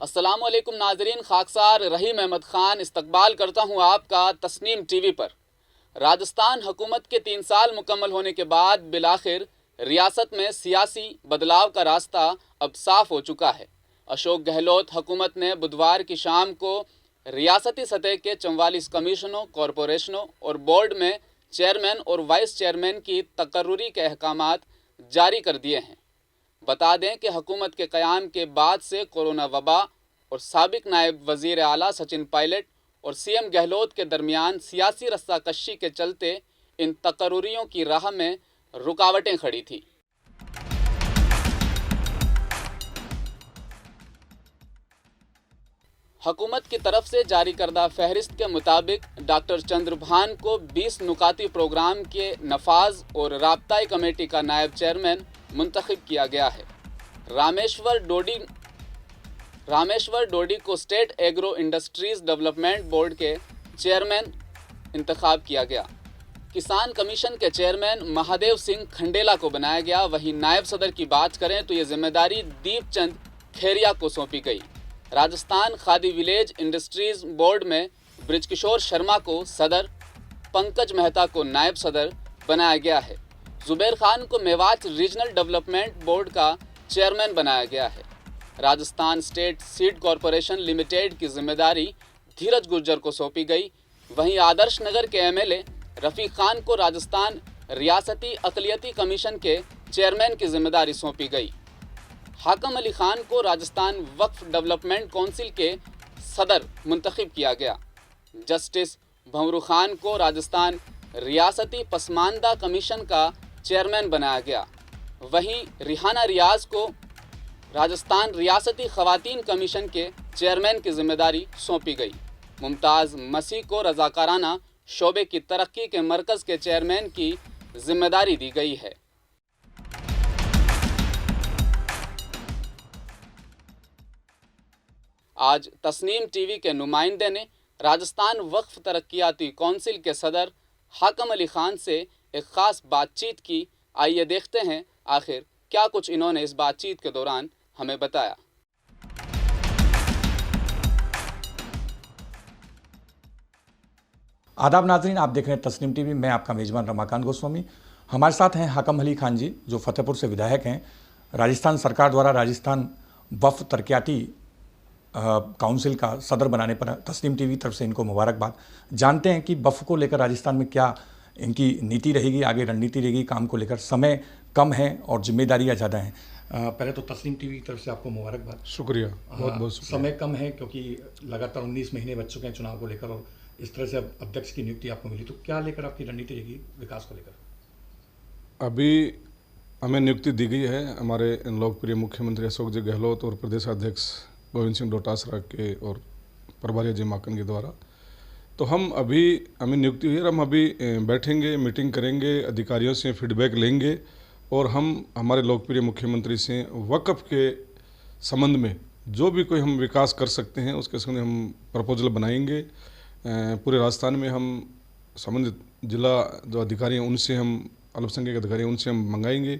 अस्सलामुअलैकुम नाजरीन, खाकसार रहीम अहमद ख़ान इस्तकबाल करता हूँ आपका तस्नीम टीवी पर। राजस्थान हुकूमत के 3 साल मुकम्मल होने के बाद बिलाखिर रियासत में सियासी बदलाव का रास्ता अब साफ हो चुका है। अशोक गहलोत हुकूमत ने बुधवार की शाम को रियासती सतह के 44 कमीशनों, कॉरपोरेशनों और बोर्ड में चेयरमैन और वाइस चेयरमैन की तकर्रुरी के अहकामात जारी कर दिए हैं। बता दें कि हुकूमत के क़याम के बाद से कोरोना वबा और साबिक नायब वज़ीर आला सचिन पायलट और सीएम गहलोत के दरमियान सियासी रस्साकशी के चलते इन तकर्रुरियों की राह में रुकावटें खड़ी थी। हुकूमत की तरफ से जारी करदा फहरिस्त के मुताबिक डॉक्टर चंद्रभान को 20 नुकाती प्रोग्राम के नफाज और राब्ताई कमेटी का नायब चेयरमैन मुंतखब किया गया है। रामेश्वर डोडी को state agro industries development board के चेयरमैन इंतखाब किया गया। किसान कमीशन के चेयरमैन महादेव सिंह खंडेला को बनाया गया। वहीं नायब सदर की बात करें तो ये जिम्मेदारी दीपचंद खेरिया को सौंपी गई। Rajasthan khadi village industries board में ब्रिजकिशोर शर्मा को सदर, पंकज मेहता को नायब सदर बनाया गया है। जुबैर खान को मेवात रीजनल डेवलपमेंट बोर्ड का चेयरमैन बनाया गया है। Rajasthan state seed corporation limited की जिम्मेदारी धीरज गुर्जर को सौंपी गई। वहीं आदर्श नगर के एमएलए रफ़ीक खान को राजस्थान रियासती अक़लियती कमीशन के चेयरमैन की जिम्मेदारी सौंपी गई। हाकम अली खान को राजस्थान वक्फ डेवलपमेंट काउंसिल के सदर मुंतखब किया गया। जस्टिस भंवरू खान को राजस्थान रियासती पसमानदा कमीशन का चेयरमैन बनाया गया। वहीं रिहाना रियाज को राजस्थान रियासती ख़वातीन कमीशन के चेयरमैन की जिम्मेदारी सौंपी गई। मुमताज़ मसीह को रज़ाकाराना शोबे की तरक्की के मरकज़ के चेयरमैन की जिम्मेदारी दी गई है। आज तस्नीम टीवी के नुमाइंदे ने राजस्थान वक्फ तरक्याती कौंसिल के सदर हाकम अली खान से एक ख़ास बातचीत की। आइए देखते हैं आखिर क्या कुछ इन्होंने इस बातचीत के दौरान हमें बताया। आदाब नाज़रीन, आप देख रहे हैं तस्नीम टीवी। मैं आपका मेज़बान रमाकांत गोस्वामी। हमारे साथ हैं हाकम अली खान जी, जो फतेहपुर से विधायक हैं। राजस्थान सरकार द्वारा राजस्थान वक्फ तरक्याती काउंसिल का सदर बनाने पर तस्नीम टीवी तरफ से इनको मुबारकबाद। जानते हैं कि वक्फ को लेकर राजस्थान में क्या इनकी नीति रहेगी, आगे रणनीति रहेगी। काम को लेकर समय कम है और जिम्मेदारियां ज़्यादा हैं। पहले तो तस्नीम टीवी की तरफ से आपको मुबारकबाद। शुक्रिया, बहुत बहुत शुक्रिया। समय कम है क्योंकि लगातार 19 महीने बच चुके हैं चुनाव को लेकर और इस तरह से अब अध्यक्ष की नियुक्ति आपको मिली, तो क्या लेकर आपकी रणनीति रहेगी विकास को लेकर? अभी हमें नियुक्ति दी गई है हमारे लोकप्रिय मुख्यमंत्री अशोक जी गहलोत और प्रदेश अध्यक्ष गोविंद सिंह डोटासरा के और प्रभारी अजय माकन के द्वारा। तो हमें नियुक्ति हुई है। हम अभी बैठेंगे, मीटिंग करेंगे, अधिकारियों से फीडबैक लेंगे और हम हमारे लोकप्रिय मुख्यमंत्री से वक्फ के संबंध में जो भी कोई हम विकास कर सकते हैं उसके संबंध में हम प्रपोजल बनाएंगे। पूरे राजस्थान में हम संबंधित जिला जो अधिकारी हैं उनसे, हम अल्पसंख्यक अधिकारी हैं उनसे हम मंगाएंगे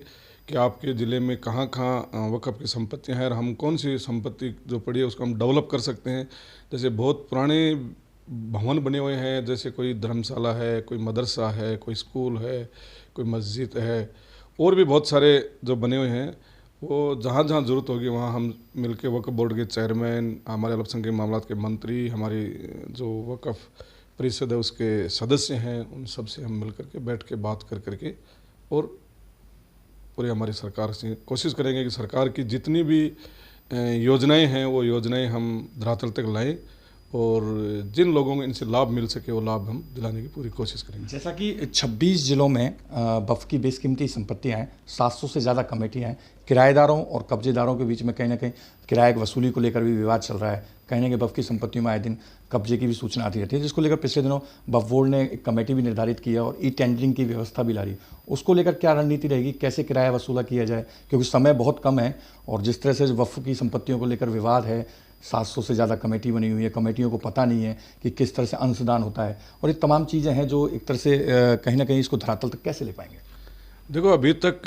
कि आपके ज़िले में कहाँ कहाँ वक्फ की संपत्तियाँ हैं और हम कौन सी संपत्ति जो पड़ी है उसको हम डेवलप कर सकते हैं। जैसे बहुत पुराने भवन बने हुए हैं, जैसे कोई धर्मशाला है, कोई मदरसा है, कोई स्कूल है, कोई मस्जिद है, और भी बहुत सारे जो बने हुए हैं, वो जहाँ जहाँ ज़रूरत होगी वहाँ हम मिलके वक्फ बोर्ड के चेयरमैन, हमारे अल्पसंख्यक मामलात के मंत्री, हमारी जो वक्फ परिषद है उसके सदस्य हैं, उन सब से हम मिल करके बैठ के बात कर करके और पूरी हमारी सरकार से कोशिश करेंगे कि सरकार की जितनी भी योजनाएं हैं वो योजनाएं हम धरातल तक लाएं और जिन लोगों को इनसे लाभ मिल सके वो लाभ हम दिलाने की पूरी कोशिश करेंगे। जैसा कि 26 जिलों में वक्फ की बेशकीमती संपत्तियां हैं, 700 से ज़्यादा कमेटियां हैं। किराएदारों और कब्जेदारों के बीच में कहीं ना कहीं किराए की वसूली को लेकर भी विवाद चल रहा है। कहीं ना कहीं वक्फ की संपत्तियों में आए दिन कब्जे की भी सूचना आती रहती है, जिसको लेकर पिछले दिनों वक्फ बोर्ड ने एक कमेटी भी निर्धारित की है और ई टेंडरिंग की व्यवस्था भी ला रही है। उसको लेकर क्या रणनीति रहेगी, कैसे किराया वसूला किया जाए, क्योंकि समय बहुत कम है और जिस तरह से वक्फ की संपत्तियों को लेकर विवाद है, 700 से ज़्यादा कमेटी बनी हुई है, कमेटियों को पता नहीं है कि किस तरह से अंशदान होता है और ये तमाम चीज़ें हैं जो एक तरह से कहीं ना कहीं इसको धरातल तक कैसे ले पाएंगे। देखो, अभी तक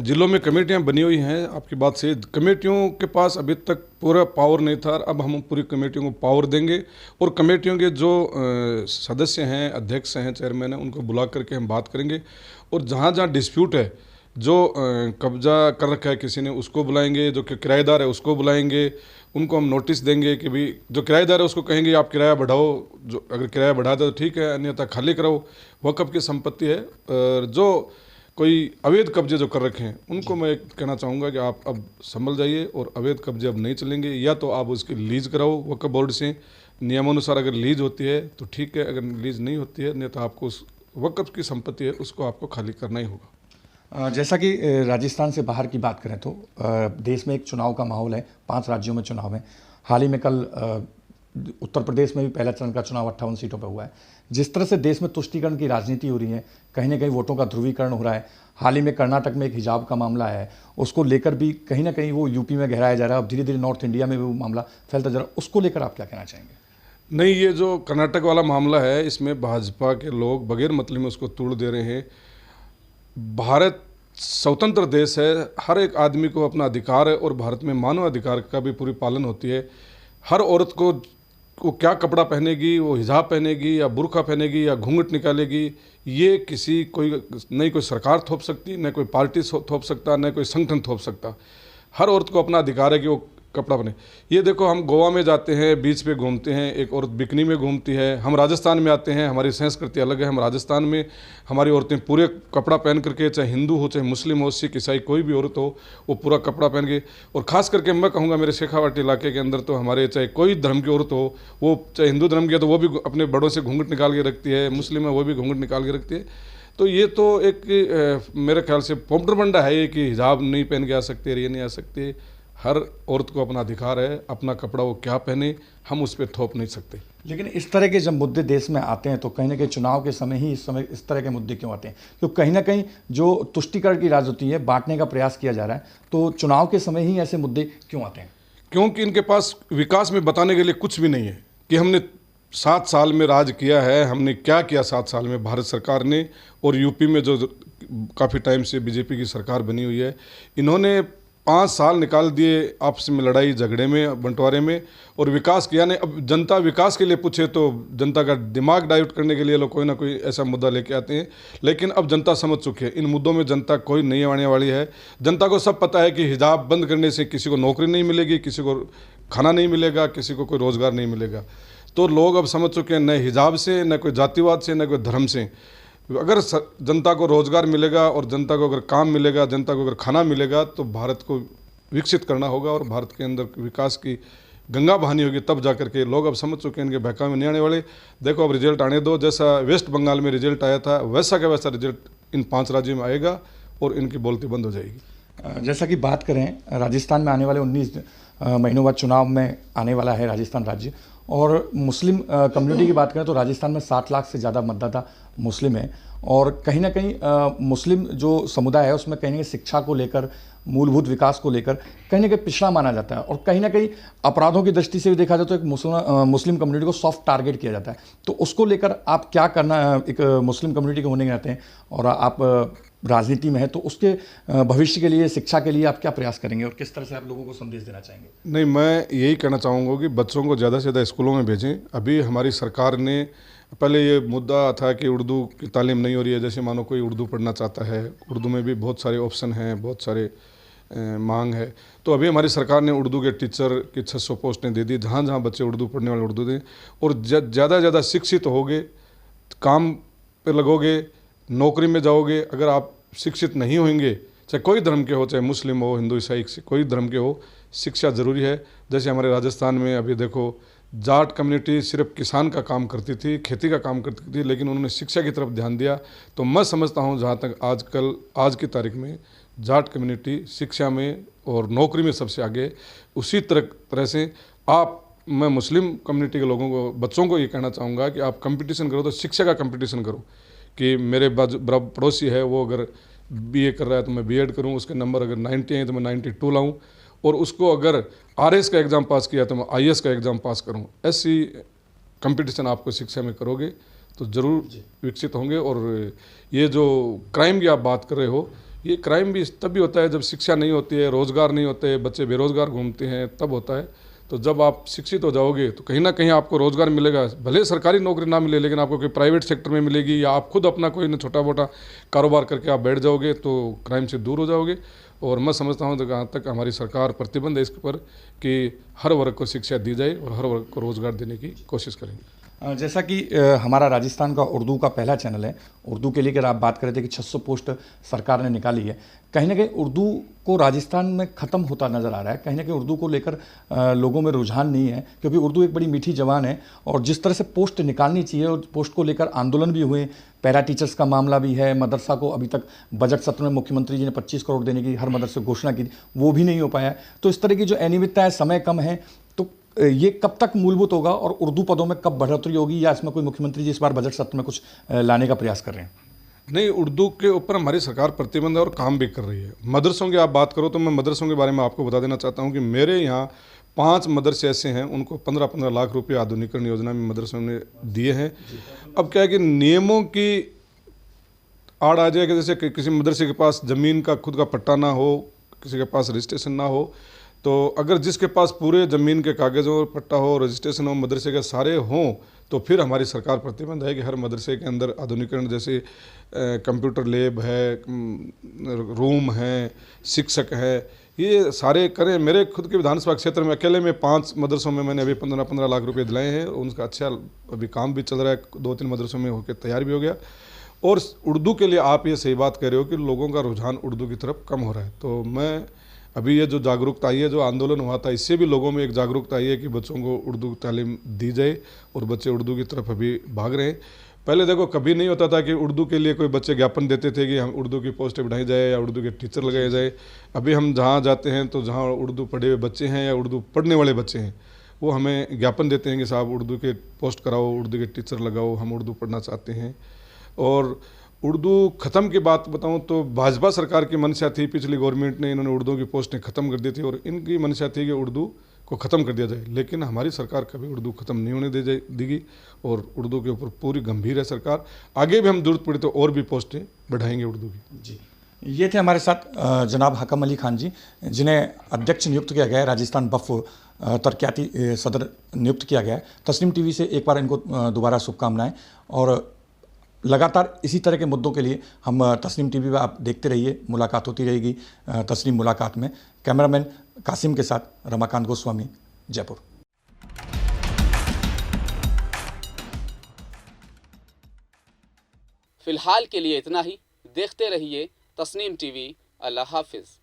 जिलों में कमेटियां बनी हुई हैं, आपकी बात से कमेटियों के पास अभी तक पूरा पावर नहीं था। अब हम पूरी कमेटियों को पावर देंगे और कमेटियों के जो सदस्य हैं, अध्यक्ष हैं, चेयरमैन हैं, उनको बुला करके हम बात करेंगे। और जहाँ जहाँ डिस्प्यूट है, जो कब्जा कर रखा है किसी ने, उसको बुलाएंगे। जो किराएदार है उसको बुलाएंगे, उनको हम नोटिस देंगे कि भाई जो किराएदार है उसको कहेंगे आप किराया बढ़ाओ, जो अगर किराया बढ़ा दो तो ठीक है, अन्यथा खाली कराओ। वक़्फ़ की संपत्ति है। और जो कोई अवैध कब्जे जो कर रखे हैं, उनको मैं कहना चाहूँगा कि आप अब संभल जाइए और अवैध कब्जे अब नहीं चलेंगे। या तो आप उसकी लीज कराओ वक्फ बोर्ड से, नियमानुसार अगर लीज होती है तो ठीक है, अगर लीज नहीं होती है, नहीं तो आपको उस वक्फ की संपत्ति है उसको आपको खाली करना ही होगा। जैसा कि राजस्थान से बाहर की बात करें तो देश में एक चुनाव का माहौल है, 5 राज्यों में चुनाव है। हाल ही में कल उत्तर प्रदेश में भी पहला चरण का चुनाव 58 सीटों पर हुआ है। जिस तरह से देश में तुष्टीकरण की राजनीति हो रही है, कहीं ना कहीं वोटों का ध्रुवीकरण हो रहा है। हाल ही में कर्नाटक में एक हिजाब का मामला है, उसको लेकर भी कहीं ना कहीं वो यूपी में गहराया जा रहा है। अब धीरे धीरे नॉर्थ इंडिया में भी वो मामला फैलता जा रहा है। उसको लेकर आप क्या कहना चाहेंगे? नहीं, ये जो कर्नाटक वाला मामला है, इसमें भाजपा के लोग बगैर मतलब में उसको तोड़ दे रहे हैं। भारत स्वतंत्र देश है, हर एक आदमी को अपना अधिकार है और भारत में मानव अधिकार का भी पूरी पालन होती है। हर औरत को वो क्या कपड़ा पहनेगी, वो हिजाब पहनेगी या बुर्का पहनेगी या घूंघट निकालेगी, ये किसी कोई नहीं कोई सरकार थोप सकती, न कोई पार्टी थोप सकता, न कोई संगठन थोप सकता। हर औरत को अपना अधिकार है कि वो कपड़ा पहने। ये देखो, हम गोवा में जाते हैं, बीच पे घूमते हैं, एक औरत बिकनी में घूमती है। हम राजस्थान में आते हैं, हमारी संस्कृति अलग है। हम राजस्थान में हमारी औरतें पूरे कपड़ा पहन करके, चाहे हिंदू हो, चाहे मुस्लिम हो, सिख ईसाई कोई भी औरत हो, वो पूरा कपड़ा पहन के। और ख़ास करके मैं कहूँगा मेरे शेखावाटी इलाके के अंदर तो हमारे चाहे कोई धर्म की औरत हो, वो चाहे हिंदू धर्म की है तो वो भी अपने बड़ों से घूंघट निकाल के रखती है, मुस्लिम है वो भी घूंघट निकाल के रखती है। तो ये तो एक मेरे ख्याल से पोमटरबंडा है ये कि हिजाब नहीं पहन के आ सकते, ये नहीं आ सकते। हर औरत को अपना अधिकार है, अपना कपड़ा वो क्या पहने, हम उस पर थोप नहीं सकते। लेकिन इस तरह के जब मुद्दे देश में आते हैं तो कहीं ना कहीं चुनाव के समय ही इस तरह के मुद्दे क्यों आते हैं? तो कहीं ना कहीं जो तुष्टीकरण की राजनीति है, बांटने का प्रयास किया जा रहा है, तो चुनाव के समय ही ऐसे मुद्दे क्यों आते हैं? क्योंकि इनके पास विकास में बताने के लिए कुछ भी नहीं है कि हमने 7 साल में राज किया है, हमने क्या किया 7 साल में भारत सरकार ने। और यूपी में जो काफ़ी टाइम से बीजेपी की सरकार बनी हुई है, इन्होंने 5 साल निकाल दिए आपस में लड़ाई झगड़े में, बंटवारे में, और विकास किया नहीं। अब जनता विकास के लिए पूछे तो जनता का दिमाग डाइवर्ट करने के लिए लोग कोई ना कोई ऐसा मुद्दा लेके आते हैं। लेकिन अब जनता समझ चुकी है, इन मुद्दों में जनता कोई नहीं आने वाली है। जनता को सब पता है कि हिजाब बंद करने से किसी को नौकरी नहीं मिलेगी, किसी को खाना नहीं मिलेगा, किसी को कोई रोज़गार नहीं मिलेगा। तो लोग अब समझ चुके हैं, न हिजाब से, न कोई जातिवाद से, न कोई धर्म से। अगर जनता को रोज़गार मिलेगा और जनता को अगर काम मिलेगा, जनता को अगर खाना मिलेगा, तो भारत को विकसित करना होगा और भारत के अंदर विकास की गंगा बहानी होगी। तब जा कर के लोग अब समझ चुके हैं, इनके बहकावे में नहीं आने वाले। देखो, अब रिजल्ट आने दो। जैसा वेस्ट बंगाल में रिजल्ट आया था, वैसा का वैसा रिजल्ट इन 5 राज्यों में आएगा और इनकी बोलती बंद हो जाएगी। जैसा कि बात करें, राजस्थान में आने वाले 19 महीनों बाद चुनाव में आने वाला है राजस्थान राज्य। और मुस्लिम कम्युनिटी की बात करें तो राजस्थान में 60 लाख से ज़्यादा मतदाता मुस्लिम है। और कहीं ना कहीं मुस्लिम जो समुदाय है उसमें कहीं ना कहीं शिक्षा को लेकर, मूलभूत विकास को लेकर कहीं ना कहीं पिछड़ा माना जाता है। और कहीं ना कहीं अपराधों की दृष्टि से भी देखा जाए तो एक मुस्लिम कम्युनिटी को सॉफ्ट टारगेट किया जाता है। तो उसको लेकर आप क्या करना, एक मुस्लिम कम्युनिटी के होने के नाते हैं और आप राजनीति में है, तो उसके भविष्य के लिए, शिक्षा के लिए आप क्या प्रयास करेंगे और किस तरह से आप लोगों को संदेश देना चाहेंगे? नहीं, मैं यही कहना चाहूँगा कि बच्चों को ज़्यादा से ज़्यादा स्कूलों में भेजें। अभी हमारी सरकार ने, पहले ये मुद्दा था कि उर्दू की तालीम नहीं हो रही है। जैसे मानो कोई उर्दू पढ़ना चाहता है, उर्दू में भी बहुत सारे ऑप्शन हैं, बहुत सारे मांग है। तो अभी हमारी सरकार ने उर्दू के टीचर की 600 पोस्टें दे दी। जहाँ जहाँ बच्चे उर्दू पढ़ने वाले उर्दू दें। और ज़्यादा से ज़्यादा शिक्षित होगे, काम पे लगोगे, नौकरी में जाओगे। अगर आप शिक्षित नहीं होंगे, चाहे कोई धर्म के हो, चाहे मुस्लिम हो, हिंदू, ईसाई, कोई धर्म के हो, शिक्षा ज़रूरी है। जैसे हमारे राजस्थान में अभी देखो, जाट कम्युनिटी सिर्फ किसान का काम करती थी, खेती का काम करती थी, लेकिन उन्होंने शिक्षा की तरफ ध्यान दिया। तो मैं समझता हूँ, जहाँ तक आज की तारीख में जाट कम्युनिटी शिक्षा में और नौकरी में सबसे आगे। उसी तरह से मैं मुस्लिम कम्युनिटी के लोगों को, बच्चों को ये कहना चाहूँगा कि आप कंपटीशन करो तो शिक्षा का कंपटीशन करो। कि मेरे पड़ोसी है, वो अगर BA कर रहा है तो मैं B.Ed करूँ, उसके नंबर अगर 90 हैं तो मैं 92 लाऊँ, और उसको अगर RS का एग्ज़ाम पास किया तो मैं IAS का एग्ज़ाम पास करूँ। ऐसी कंपटीशन आपको शिक्षा में करोगे तो ज़रूर विकसित होंगे। और ये जो क्राइम की आप बात कर रहे हो, ये क्राइम भी तब भी होता है जब शिक्षा नहीं होती है, रोज़गार नहीं होते, बच्चे बेरोज़गार घूमते हैं, तब होता है। तो जब आप शिक्षित हो जाओगे तो कहीं ना कहीं आपको रोज़गार मिलेगा, भले सरकारी नौकरी ना मिले लेकिन आपको कोई प्राइवेट सेक्टर में मिलेगी, या आप खुद अपना कोई ना छोटा मोटा कारोबार करके आप बैठ जाओगे तो क्राइम से दूर हो जाओगे। और मैं समझता हूँ जहाँ तक हमारी सरकार प्रतिबद्ध है इसके पर कि हर वर्ग को शिक्षा दी जाए और हर वर्ग को रोज़गार देने की कोशिश करेंगे। जैसा कि हमारा राजस्थान का उर्दू का पहला चैनल है, उर्दू के लिए अगर आप बात करें थे कि 600 पोस्ट सरकार ने निकाली है, कहीं ना कहीं उर्दू को राजस्थान में ख़त्म होता नज़र आ रहा है। कहीं ना कहीं उर्दू को लेकर लोगों में रुझान नहीं है, क्योंकि उर्दू एक बड़ी मीठी ज़बान है और जिस तरह से पोस्ट निकालनी चाहिए और पोस्ट को लेकर आंदोलन भी हुए, पैरा टीचर्स का मामला भी है, मदरसा को अभी तक बजट सत्र में मुख्यमंत्री जी ने 25 करोड़ देने की हर मदरसे घोषणा की थी, वो भी नहीं हो पाया। तो इस तरह की जो अनियमितता है, समय कम है, तो ये कब तक मूलभूत होगा और उर्दू पदों में कब बढ़ोतरी होगी, या इसमें कोई मुख्यमंत्री जी इस बार बजट सत्र में कुछ लाने का प्रयास कर रहे हैं? नहीं, उर्दू के ऊपर हमारी सरकार प्रतिबद्ध है और काम भी कर रही है। मदरसों की आप बात करो तो मैं मदरसों के बारे में आपको बता देना चाहता हूँ कि मेरे यहाँ 5 मदरसे ऐसे हैं, उनको 15-15 लाख रुपये आधुनिकीकरण योजना में मदरसों ने दिए हैं। अब क्या है कि नियमों की आड़ आ जाए कि जैसे किसी मदरसे के पास ज़मीन का खुद का पट्टा ना हो, किसी के पास रजिस्ट्रेशन ना हो, तो अगर जिसके पास पूरे ज़मीन के कागज़ और पट्टा हो, रजिस्ट्रेशन हो, मदरसे के सारे हों, तो फिर हमारी सरकार प्रतिबद्ध है कि हर मदरसे के अंदर आधुनिकीकरण, जैसे कंप्यूटर लैब है, रूम है, शिक्षक है, ये सारे करें। मेरे खुद के विधानसभा क्षेत्र में अकेले में 5 मदरसों में मैंने अभी 15-15 लाख रुपए दिलाए हैं। उनका अच्छा अभी काम भी चल रहा है, 2-3 मदरसों में होकर तैयार भी हो गया। और उर्दू के लिए आप ये सही बात कह रहे हो कि लोगों का रुझान उर्दू की तरफ कम हो रहा है। तो मैं अभी ये जो जागरूकता आई है, जो आंदोलन हुआ था, इससे भी लोगों में एक जागरूकता आई है कि बच्चों को उर्दू की तालीम दी जाए और बच्चे उर्दू की तरफ अभी भाग रहे हैं। पहले देखो कभी नहीं होता था कि उर्दू के लिए कोई बच्चे ज्ञापन देते थे कि हम उर्दू की पोस्टें बढ़ाई जाए या उर्दू के टीचर लगाए जाए। अभी हम जहाँ जाते हैं तो जहाँ उर्दू पढ़े हुए बच्चे हैं या उर्दू पढ़ने वाले बच्चे हैं, वो हमें ज्ञापन देते हैं कि साहब उर्दू के पोस्ट कराओ, उर्दू के टीचर लगाओ, हम उर्दू पढ़ना चाहते हैं। और उर्दू ख़त्म की बात बताऊं तो भाजपा सरकार की मंशा थी, पिछली गवर्नमेंट ने इन्होंने उर्दू की पोस्टें ख़त्म कर दी थी और इनकी मंशा थी कि उर्दू को ख़त्म कर दिया जाए। लेकिन हमारी सरकार कभी उर्दू ख़त्म नहीं होने देगी और उर्दू के ऊपर पूरी गंभीर है सरकार। आगे भी हम जरूरत पड़ी तो और भी पोस्टें बढ़ाएंगे उर्दू की। जी, ये थे हमारे साथ जनाब हकम अली खान जी, जिन्हें अध्यक्ष नियुक्त किया गया है, राजस्थान बफ तरक्याती सदर नियुक्त किया गया है। तस्नीम टीवी से एक बार इनको दोबारा शुभकामनाएं, और लगातार इसी तरह के मुद्दों के लिए हम तस्नीम टीवी पर आप देखते रहिए, मुलाकात होती रहेगी तस्नीम मुलाकात में। कैमरामैन कासिम के साथ रमाकांत गोस्वामी, जयपुर। फिलहाल के लिए इतना ही। देखते रहिए तस्नीम टीवी। अल्लाह हाफिज़।